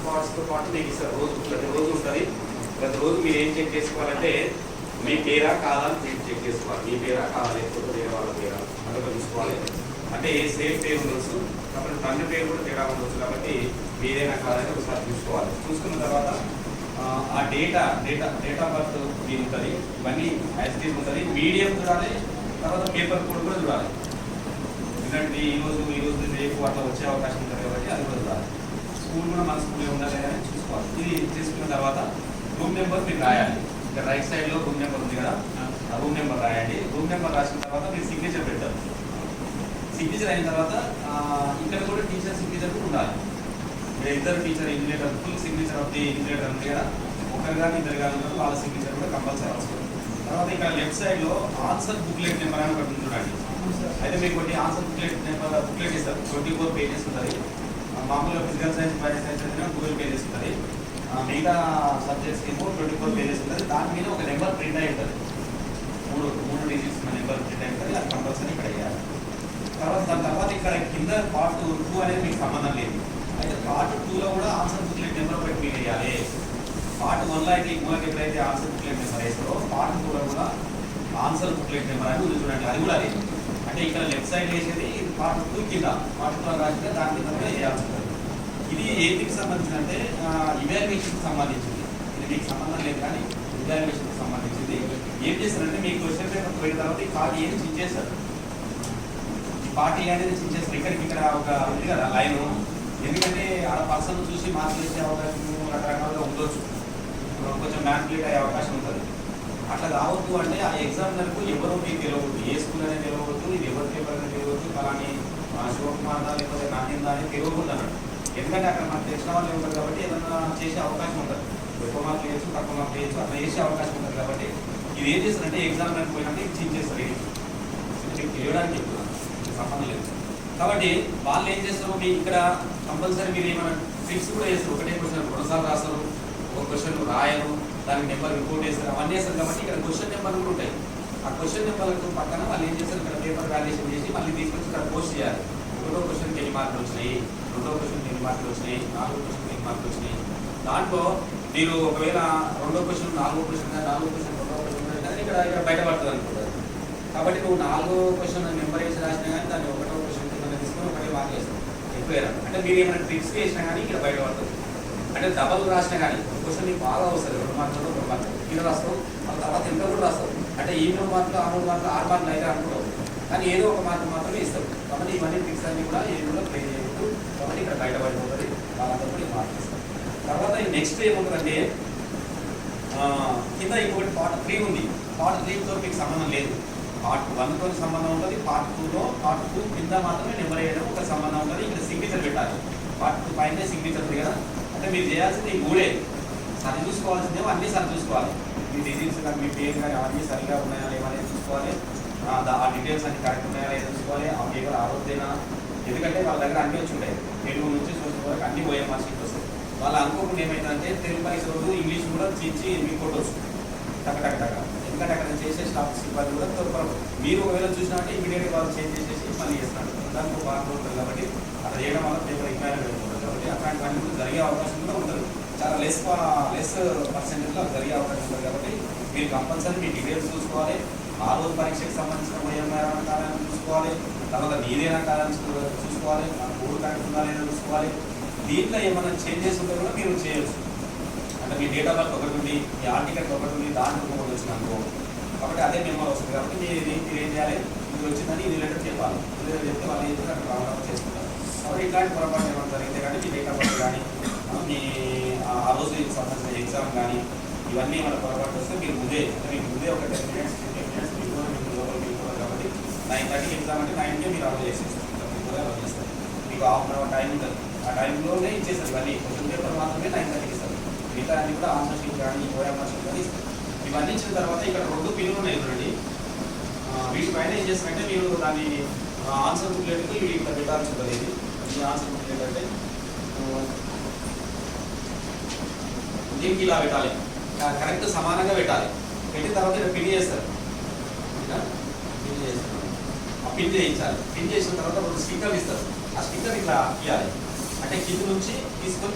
పార్ట్స్తో పాటు మీకు ఇస్తారు. ప్రతిరోజు ఉంటుంది. ప్రతిరోజు మీరు ఏం చెక్ చేసుకోవాలంటే మీ పేరా కాదా అని చెక్ చేసుకోవాలి. మీ పేరా కాదా లేకపోతే వేరే వాళ్ళ పేరా అందులో చూసుకోవాలి. అంటే సేమ్ పేరు ఉండొచ్చు కాబట్టి తండ్రి పేరు కూడా తేడా ఉండొచ్చు కాబట్టి మీరేనా కాదని ఒకసారి చూసుకోవాలి. చూసుకున్న తర్వాత ఆ డేట్ ఆఫ్ బర్త్ ఇది ఉంటుంది. ఇవన్నీ యాక్టివ్ ఉంటుంది. మీడియం చూడాలి, తర్వాత పేపర్ కోడ్ కూడా చూడాలి. ఎందుకంటే ఈరోజు రేపు అట్లా వచ్చే అవకాశం ఉంటుంది కాబట్టి అది కూడా చూడాలి. స్కూల్ కూడా మన స్కూల్లో ఉండాలి అని చూసుకోవాలి. ఇది చేసుకున్న తర్వాత రూమ్ నెంబర్ మీరు రాయాలి. ఇక్కడ రైట్ సైడ్లో రూమ్ నెంబర్ ఉంది కదా, ఆ రూమ్ నెంబర్ రాయండి. రూమ్ నెంబర్ రాసిన తర్వాత మీరు సిగ్నేచర్ పెట్టారు. సిగ్నేచర్ అయిన తర్వాత ఇక్కడ కూడా టీచర్ సిగ్నేచర్ కూడా ఉండాలి. ఇక్కడ ఇద్దరు teacher invigilator full signature of the invigilator ఉంది కదా, ఒకరు కానీ ఇద్దరు కానీ ఉన్నారు, వాళ్ళ సిగ్నేచర్ కూడా కంపల్సరీ అవసరం. తర్వాత ఇక్కడ లెఫ్ట్ సైడ్లో ఆన్సర్ బుక్లెట్ నెంబర్ అని ఒకటి చూడండి. అయితే మీకు ఒకటి ఆన్సర్ బుక్లెట్ ఇస్తారు. 24 పేజెస్ ఉంటుంది. మామూలుగా ఫిజికల్ సైన్స్, బయో సైన్స్ అయితే 12 పేజెస్ ఉంటుంది. మిగతా సబ్జెక్ట్స్కి ఏమో 24 పేజెస్ ఉంటుంది. దాని మీద ఒక నెంబర్ ప్రింట్ అయి ఉంటుంది. మూడు డిజిట్స్ నెంబర్ ప్రింట్ అయి ఉంటుంది. అది కంపల్సరీ ఇక్కడ వేయాలి. దాని తర్వాత ఇక్కడ కింద పార్ట్ 2 అనేది మీకు సంబంధం లేదు. అయితే పార్ట్ 2లో కూడా ఆన్సర్ బుక్లెట్ నెంబర్ ఒకటి మీరు వేయాలి. పార్ట్ 1లో అయితే మూలకి ఎప్పుడైతే ఆన్సర్ బుక్లెట్ నెంబర్ వేస్తారో పార్ట్ 2లో కూడా ఆన్సర్ బుక్లెట్ నెంబర్ అని ఉంది చూడండి. అది కూడా లేదు. అంటే ఇక్కడ లెఫ్ట్ సైడ్ వేసేది పార్ట్ 2 కింద, పార్ట్ 2 రాసితే దాని కింద కూడా వేయాల్సి ఉంటుంది. ఇది ఏదికి సంబంధించి అంటే ఇవాల్యుయేషన్కి సంబంధించింది. ఇది మీకు సంబంధం లేదు కానీ ఇవాల్యుయేషన్కి సంబంధించింది. ఏం చేస్తారంటే మీకు క్వశ్చన్ పేపర్ పోయిన తర్వాత ఈ పార్ట్ ఏది చించేస్తారు. ఈ పార్ట్ ఏ అనేది చించేస్తారు. ఇక్కడ ఒక ఉంది కదా లైన్. ఎందుకంటే ఆ పర్సన్ చూసి మార్కులు ఇచ్చే అవకాశం రకరకాలుగా ఉండొచ్చు. కొంచెం మ్యాన్పులేట్ అయ్యే అవకాశం ఉంటుంది. అట్లా కావద్దు అంటే ఆ ఎగ్జామినర్కు ఎవరో మీకు తెలియవద్దు, ఏ స్కూల్ అనేది తెలియవద్దు, ఇది ఎవరి పేపర్ అనేది తెలియవద్దు, అలాని శివకుమార్ దా లేకపోతే నాణ్యందా అని తెలియకూడదు అన్నాడు. ఎందుకంటే అక్కడ మనకు తెలిసిన వాళ్ళు ఉంటారు కాబట్టి ఏదన్నా చేసే అవకాశం ఉంటుంది. ఎక్కువ మార్కులు వేయచ్చు, తక్కువ మార్కులు వేయచ్చు, అట్లా వేసే అవకాశం ఉంటుంది. కాబట్టి ఇది ఏం చేస్తారంటే ఎగ్జామినర్ పోయినట్టు ఇది చేంజ్ చేస్తారు. ఇది తెలియడానికి చెప్తున్నాను, సంబంధం లేదు. కాబట్టి వాళ్ళు ఏం చేస్తారు, మీ ఇక్కడ కంపల్సరీ మీరు ఏమైనా ట్రిక్స్ కూడా చేస్తారు. ఒకటే క్వశ్చన్ రెండుసార్లు రాస్తారు, ఒక క్వశ్చన్ రాయరు, దానికి నెంబర్ రిపోర్ట్ చేస్తారు, అవన్నీ చేస్తారు. కాబట్టి ఇక్కడ క్వశ్చన్ నెంబర్ కూడా ఉంటాయి. ఆ క్వశ్చన్ నెంబర్లకు పక్కన వాళ్ళు ఏం చేస్తారు, ఇక్కడ పేపర్ వాల్యుయేషన్ చేసి మళ్ళీ తీసుకొచ్చి ఇక్కడ పోస్ట్ చేయాలి. ఒకటో క్వశ్చన్కి ఎన్ని మార్కులు వచ్చినాయి, రెండో క్వశ్చన్కి ఎన్ని మార్కులు వచ్చినాయి, నాలుగో క్వశ్చన్కి ఎన్ని మార్కులు వచ్చినాయి. దాంట్లో మీరు ఒకవేళ రెండో క్వశ్చన్ నాలుగో క్వశ్చన్ రెండో క్వశ్చన్ ఇక్కడ బయటపడుతుంది అనుకుంటారు. కాబట్టి నువ్వు నాలుగో క్వశ్చన్ నెంబర్ వేసి రాసినా కానీ దాన్ని ఒకటో క్వశ్చన్ కింద తీసుకొని ఒకటే మార్క్ వేస్తావు. ఎక్కువ అంటే మీరు ఏమైనా ట్రిక్స్ వేసినా కానీ ఇక్కడ బయటపడుతుంది. అంటే డబల్ రాసినా కానీ క్వశ్చన్ నీకు బాగా వస్తుంది. 2 మార్కులు 2 మార్కులు ఇక్కడ రాస్తావు, ఆ తర్వాత ఇంకా కూడా రాస్తావు. అంటే ఈ 3 మార్కులు ఆ 3 మార్కులు 6 మార్కులు అయితే అనుకుంటావు, కానీ ఏదో ఒక మార్కు మాత్రమే ఇస్తావు. కాబట్టి ఇవన్నీ ట్రిక్స్ అన్ని కూడా ఏది కూడా ప్లే చేయకూడదు. కాబట్టి ఇక్కడ బయటపడిపోతుంది, వాళ్ళంతా కూడా మార్క్ ఇస్తారు. తర్వాత నెక్స్ట్ ఏముంటుందంటే కింద ఇంకొకటి పార్ట్ 3 ఉంది. పార్ట్ 3తో మీకు సంబంధం లేదు. పార్ట్ 1తో సంబంధం ఉంటుంది. పార్ట్ 2 కింద మాత్రమే నెంబర్ వేయడం ఒక సంబంధం ఉంటుంది. ఇక్కడ సిగ్నేచర్ పెట్టాలి. పార్ట్ 2 పైన సిగ్నేచర్ ఉంది కదా, అంటే మీరు చేయాల్సింది ఈ 3 సరి చూసుకోవాల్సిందేమో అన్నీ సరి చూసుకోవాలి. మీ డిజైన్స్ కానీ మీ పేరు కానీ అవన్నీ సరిగా ఉన్నాయా లేవనేది చూసుకోవాలి. ఆ డీటెయిల్స్ అన్ని కరెక్ట్ ఉన్నాయా లేదా చూసుకోవాలి. ఆ పేపర్ ఆరోగ్యనా, ఎందుకంటే వాళ్ళ దగ్గర అన్నీ వచ్చి ఉంటాయి. తెలుగు నుంచి సోషల్ వరకు అన్ని పోయే మార్క్స్ వస్తాయి. వాళ్ళు అనుకోకుండా ఏమైందంటే తెలుగు పరీక్ష రోజు ఇంగ్లీష్ కూడా చించి మీకు కొట్టవచ్చు టక. ఎందుకంటే అక్కడ చేసే స్టాఫ్ సిబ్బంది కూడా తొలపడదు. మీరు ఒకవేళ చూసినట్టే ఇమీడియట్గా వాళ్ళు చేంజ్ చేసేసి మళ్ళీ చేస్తారు. దానికి ఒక బాగా ఉంటుంది కాబట్టి అట్లా చేయడం వల్ల పేపర్ ఇగ్నైర్ ఉంటుంది. కాబట్టి అట్లాంటివన్నీ కూడా జరిగే అవకాశం కూడా ఉంటుంది. చాలా లెస్ పర్సెంటేజ్లో అది జరిగే అవకాశం ఉంటుంది. కాబట్టి మీరు కంపల్సరీ మీ డీటెయిల్స్ చూసుకోవాలి. ఆ రోజు పరీక్షకు సంబంధించిన ఏమైనా కాదని చూసుకోవాలి. తర్వాత మీదేనా కాదని చూసుకోవాలి. ఆ కోడ్ కరెక్ట్ ఉందా లేదా చూసుకోవాలి. దీంట్లో ఏమైనా చేంజెస్ ఉంటే కూడా మీరు చేయొచ్చు. అంటే మీ డేట్ ఆఫ్ బర్త్ ఒకటి ఉంది, మీ ఆర్టికల్ ఒకటి ఉంది, దాంట్లో ఒకటి వచ్చింది అనుకో. కాబట్టి అదే నెంబర్ వస్తుంది. కాబట్టి మీరు ఏం చేయాలి, ఇది వచ్చిందని ఇది లెటర్ చెప్పాలి. ఇది చెప్తే వాళ్ళు ఏం చేస్తే అక్కడ రావడం చేసుకుంటారు. కాబట్టి ఇట్లాంటి పొరపాటు ఏమైనా జరిగితే కానీ మీ డేట్ ఆఫ్ బర్త్ కానీ మీ ఆ రోజు సంబంధించిన ఎగ్జామ్ కానీ ఇవన్నీ ఏమైనా పొరపాటు వస్తే మీరు మీకు ముందే ఒక 10 minutes 15 minutes బిఫోర్ మీకు లోపల వెళ్ళిపోవాలి. కాబట్టి 9:30 ఎగ్జామ్ అంటే 9కే మీరు అలౌ చేసేస్తారు. అలౌ చేస్తారు. మీకు ½ an hour టైం ఉంటుంది. ఆ టైంలోనే ఇచ్చేస్తారు. ఇవన్నీ క్వశ్చన్ పేపర్ మాత్రమే 9:30కి ఇస్తారు. మిగతా అన్ని కూడా ఆన్సర్ షీట్ కానీ ఓఎంఆర్ షీట్ కానీ ఇస్తారు. ఇవన్నీ ఇచ్చిన తర్వాత ఇక్కడ 2 పిన్నులు ఉన్నాయి చూడండి. వీటిపైన ఏం చేస్తారంటే మీరు దాన్ని ఆన్సర్ బుక్లెట్కి ఇక్కడ పెట్టాల్సి ఉంటుంది. ఈ ఆన్సర్ బుక్లెట్ అంటే దీనికి ఇలా పెట్టాలి, కరెక్ట్ సమానంగా పెట్టాలి. పెట్టిన తర్వాత ఇక్కడ పిన్ చేస్తారు. ఆ పిన్ చేయించాలి. పిన్ చేసిన తర్వాత 2 స్టిక్కర్లు ఇస్తారు. ఆ స్టిక్కర్ ఇట్లా ఇవ్వాలి. అంటే కింద నుంచి తీసుకొని